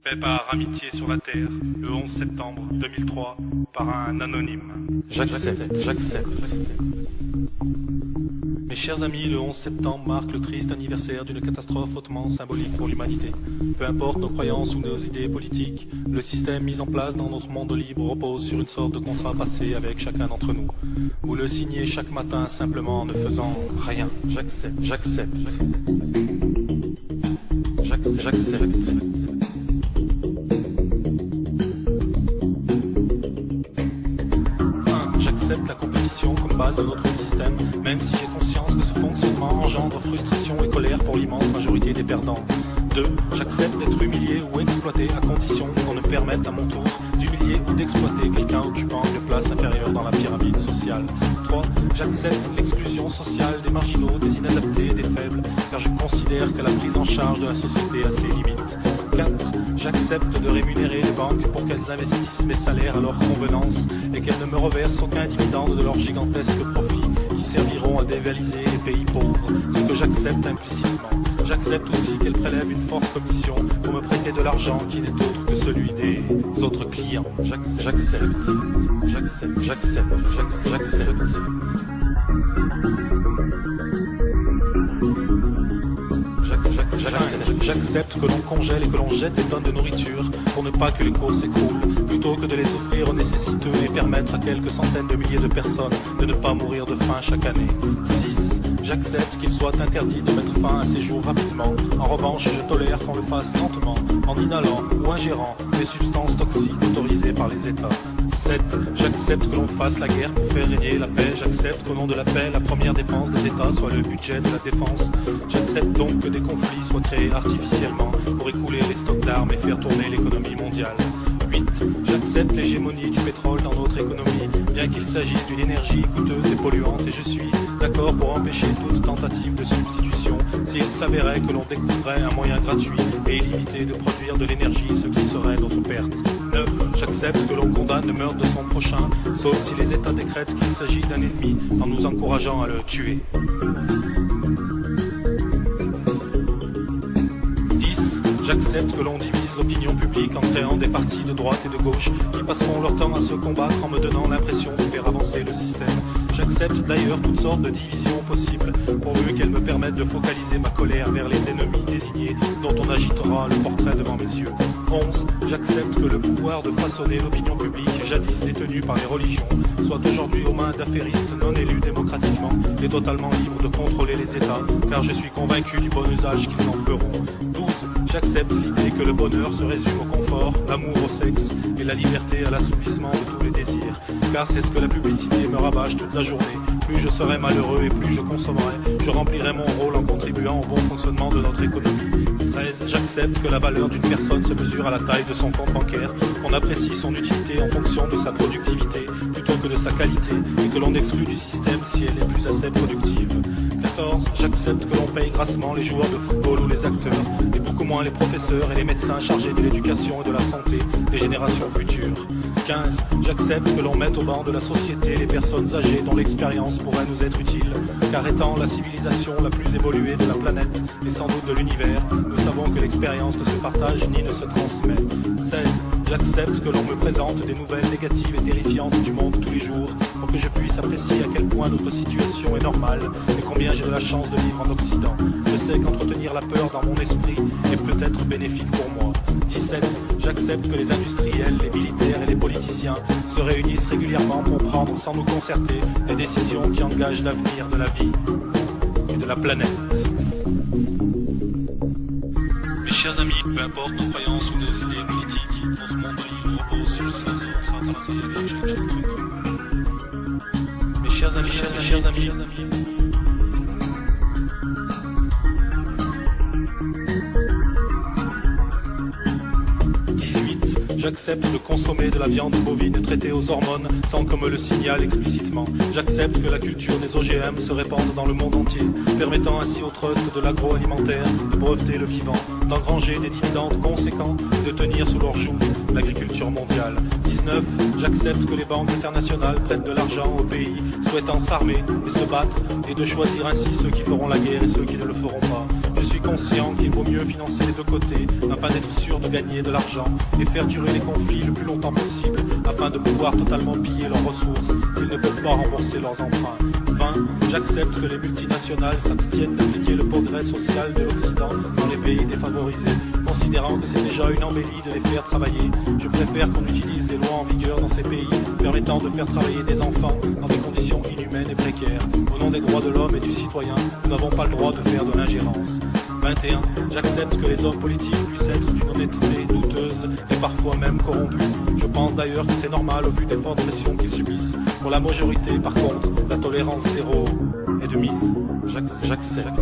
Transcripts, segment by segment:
Fait par amitié sur la terre, le 11 septembre 2003, par un anonyme. J'accepte. Mes chers amis, le 11 septembre marque le triste anniversaire d'une catastrophe hautement symbolique pour l'humanité. Peu importe nos croyances ou nos idées politiques, le système mis en place dans notre monde libre repose sur une sorte de contrat passé avec chacun d'entre nous. Vous le signez chaque matin simplement en ne faisant rien. J'accepte. J'accepte la compétition comme base de notre système, même si j'ai conscience que ce fonctionnement engendre frustration et colère pour l'immense majorité des perdants. 2. J'accepte d'être humilié ou exploité à condition qu'on me permette à mon tour d'humilier ou d'exploiter quelqu'un occupant une place inférieure dans la pyramide sociale. 3. J'accepte l'exclusion sociale des marginaux, des inadaptés et des faibles, car je considère que la prise en charge de la société a ses limites. 4. J'accepte de rémunérer les banques pour qu'elles investissent mes salaires à leur convenance et qu'elles ne me reversent aucun dividende de leurs gigantesques profits qui serviront à dévaliser les pays pauvres, ce que j'accepte implicitement. J'accepte aussi qu'elles prélèvent une forte commission pour me prêter de l'argent qui n'est autre que celui des autres clients. J'accepte. J'accepte que l'on congèle et que l'on jette des tonnes de nourriture pour ne pas que les cours s'écroulent, plutôt que de les offrir aux nécessiteux et permettre à quelques centaines de milliers de personnes de ne pas mourir de faim chaque année. 6. J'accepte qu'il soit interdit de mettre fin à ces jours rapidement. En revanche, je tolère qu'on le fasse lentement, en inhalant ou ingérant des substances toxiques autorisées par les États. 7. J'accepte que l'on fasse la guerre pour faire régner la paix. J'accepte qu'au nom de la paix, la première dépense des États soit le budget de la défense. J'accepte donc que des conflits soient créés artificiellement pour écouler les stocks d'armes et faire tourner l'économie mondiale. 8. J'accepte l'hégémonie du pétrole dans notre économie, bien qu'il s'agisse d'une énergie coûteuse et polluante, et je suis d'accord pour empêcher toute tentative de substitution s'il s'avérait que l'on découvrait un moyen gratuit et illimité de produire de l'énergie, ce qui serait notre perte. 9. J'accepte que l'on condamne le meurtre de son prochain, sauf si les États décrètent qu'il s'agit d'un ennemi en nous encourageant à le tuer. 10. J'accepte que l'on divise l'opinion publique en créant des partis de droite et de gauche qui passeront leur temps à se combattre en me donnant l'impression de faire avancer le système. J'accepte d'ailleurs toutes sortes de divisions possibles, pourvu qu'elles me permettent de focaliser ma colère vers les ennemis désignés dont on agitera le portrait devant mes yeux. 11. J'accepte que le pouvoir de façonner l'opinion publique, jadis détenue par les religions, soit aujourd'hui aux mains d'affairistes non élus démocratiquement et totalement libres de contrôler les États, car je suis convaincu du bon usage qu'ils en feront. 12. J'accepte l'idée que le bonheur se résume au confort, l'amour au sexe et la liberté à l'assouvissement de tous les désirs, car c'est ce que la publicité me rabâche toute la journée. Plus je serai malheureux et plus je consommerai, je remplirai mon rôle en contribuant au bon fonctionnement de notre économie. 13. J'accepte que la valeur d'une personne se mesure à la taille de son compte bancaire, qu'on apprécie son utilité en fonction de sa productivité plutôt que de sa qualité, et que l'on exclut du système si elle est plus assez productive. 14. J'accepte que l'on paye grassement les joueurs de football ou les acteurs, et beaucoup moins les professeurs et les médecins chargés de l'éducation et de la santé des générations futures. 15. J'accepte que l'on mette au banc de la société les personnes âgées dont l'expérience pourrait nous être utile, car étant la civilisation la plus évoluée de la planète et sans doute de l'univers, nous savons que l'expérience ne se partage ni ne se transmet. 16. J'accepte que l'on me présente des nouvelles négatives et terrifiantes du monde tous les jours, pour que je puisse apprécier à quel point notre situation est normale et combien j'ai de la chance de vivre en Occident. Je sais qu'entretenir la peur dans mon esprit est peut-être bénéfique pour moi. 17. J'accepte que les industriels, les militaires et les politiciens se réunissent régulièrement pour prendre sans nous concerter des décisions qui engagent l'avenir de la vie et de la planète. Mes chers amis, peu importe nos croyances ou nos idées politiques, notre monde libre repose sur le sens de notre travail. Mes chers amis, J'accepte de consommer de la viande bovine traitée aux hormones sans qu'on me le signale explicitement. J'accepte que la culture des OGM se répande dans le monde entier, permettant ainsi au trust de l'agroalimentaire de breveter le vivant, d'engranger des dividendes conséquents et de tenir sous leur joug l'agriculture mondiale. 19. J'accepte que les banques internationales prêtent de l'argent aux pays souhaitant s'armer et se battre et de choisir ainsi ceux qui feront la guerre et ceux qui ne le feront pas. Je suis conscient qu'il vaut mieux financer les deux côtés afin d'être sûr de gagner de l'argent et faire durer les conflits le plus longtemps possible afin de pouvoir totalement piller leurs ressources s'ils ne peuvent pas rembourser leurs emprunts. 20. J'accepte que les multinationales s'abstiennent d'appliquer le progrès social de l'Occident dans les pays défavorisés, considérant que c'est déjà une embellie de les faire travailler. Je préfère qu'on utilise les lois en vigueur dans ces pays permettant de faire travailler des enfants dans des conditions inhumaines et précaires. Au nom des droits de l'homme et du citoyen, nous n'avons pas le droit de faire de l'ingérence. 21. J'accepte que les hommes politiques puissent être d'une honnêteté douteuse et parfois même corrompus. Je pense d'ailleurs que c'est normal au vu des fortes pressions qu'ils subissent. Pour la majorité, par contre, la tolérance zéro est de mise. J'accepte.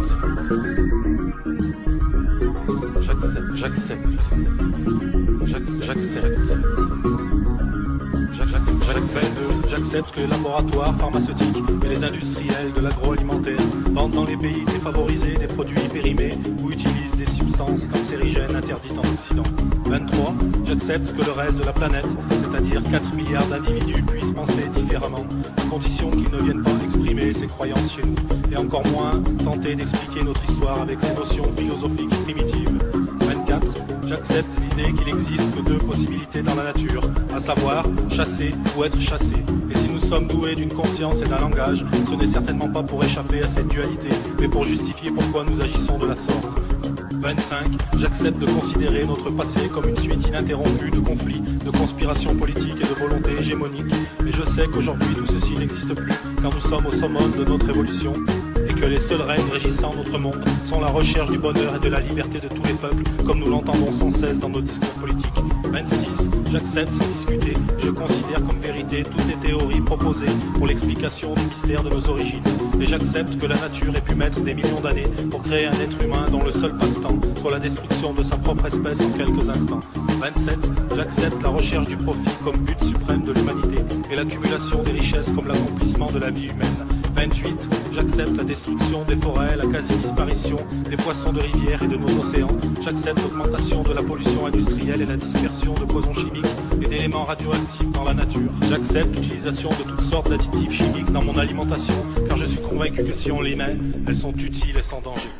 J'accepte que les laboratoires pharmaceutiques et les industriels de l'agroalimentaire vendent dans les pays défavorisés des produits périmés ou utilisent des substances cancérigènes interdites en Occident. 23. J'accepte que le reste de la planète, c'est-à-dire 4 milliards d'individus, puissent penser différemment, à condition qu'ils ne viennent pas exprimer ses croyances chez nous, et encore moins tenter d'expliquer notre histoire avec ses notions philosophiques primitives. 24. J'accepte l'idée qu'il existe que deux possibilités dans la nature, à savoir chasser ou être chassé. Et si nous sommes doués d'une conscience et d'un langage, ce n'est certainement pas pour échapper à cette dualité, mais pour justifier pourquoi nous agissons de la sorte. 25. J'accepte de considérer notre passé comme une suite ininterrompue de conflits, de conspirations politiques et de volontés hégémoniques. Mais je sais qu'aujourd'hui tout ceci n'existe plus, car nous sommes au summum de notre évolution, et que les seuls règnes régissant notre monde sont la recherche du bonheur et de la liberté de tous les peuples, comme nous l'entendons sans cesse dans nos discours politiques. 26. J'accepte sans discuter, je considère comme vérité toutes les théories proposées pour l'explication du mystère de nos origines. Et j'accepte que la nature ait pu mettre des millions d'années pour créer un être humain dont le seul passe-temps soit la destruction de sa propre espèce en quelques instants. 27. J'accepte la recherche du profit comme but suprême de l'humanité et l'accumulation des richesses comme l'accomplissement de la vie humaine. 28. J'accepte la destruction des forêts, la quasi-disparition des poissons de rivière et de nos océans. J'accepte l'augmentation de la pollution industrielle et la dispersion de poisons chimiques et d'éléments radioactifs dans la nature. J'accepte l'utilisation de toutes sortes d'additifs chimiques dans mon alimentation, car je suis convaincu que si on les met, elles sont utiles et sans danger.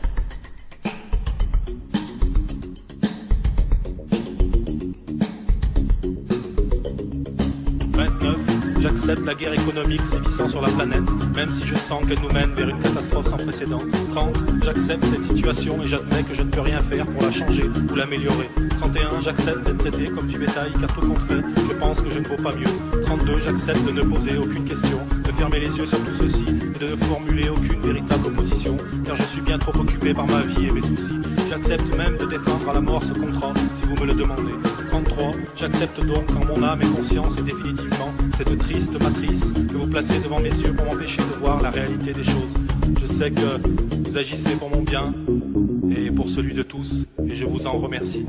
J'accepte la guerre économique sévissant sur la planète, même si je sens qu'elle nous mène vers une catastrophe sans précédent. 30. J'accepte cette situation et j'admets que je ne peux rien faire pour la changer ou l'améliorer. 31. J'accepte d'être traité comme du bétail car tout compte fait, je pense que je ne vaux pas mieux. 32. J'accepte de ne poser aucune question, de fermer les yeux sur tout ceci et de ne formuler aucune véritable opposition, car je suis bien trop occupé par ma vie et mes soucis. J'accepte même de défendre à la mort ce contrat, si vous me le demandez. 33. J'accepte donc en mon âme et conscience et définitivement cette triste matrice que vous placez devant mes yeux pour m'empêcher de voir la réalité des choses. Je sais que vous agissez pour mon bien et pour celui de tous, et je vous en remercie.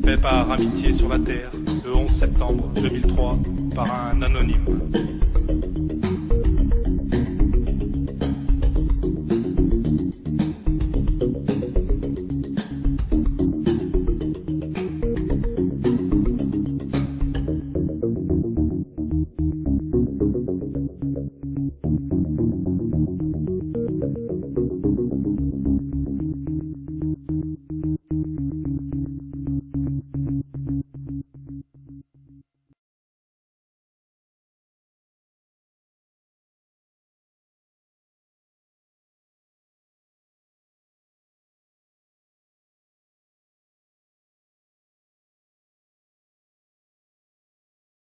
Fait par Amitié sur la Terre, le 11 septembre 2003, par un anonyme.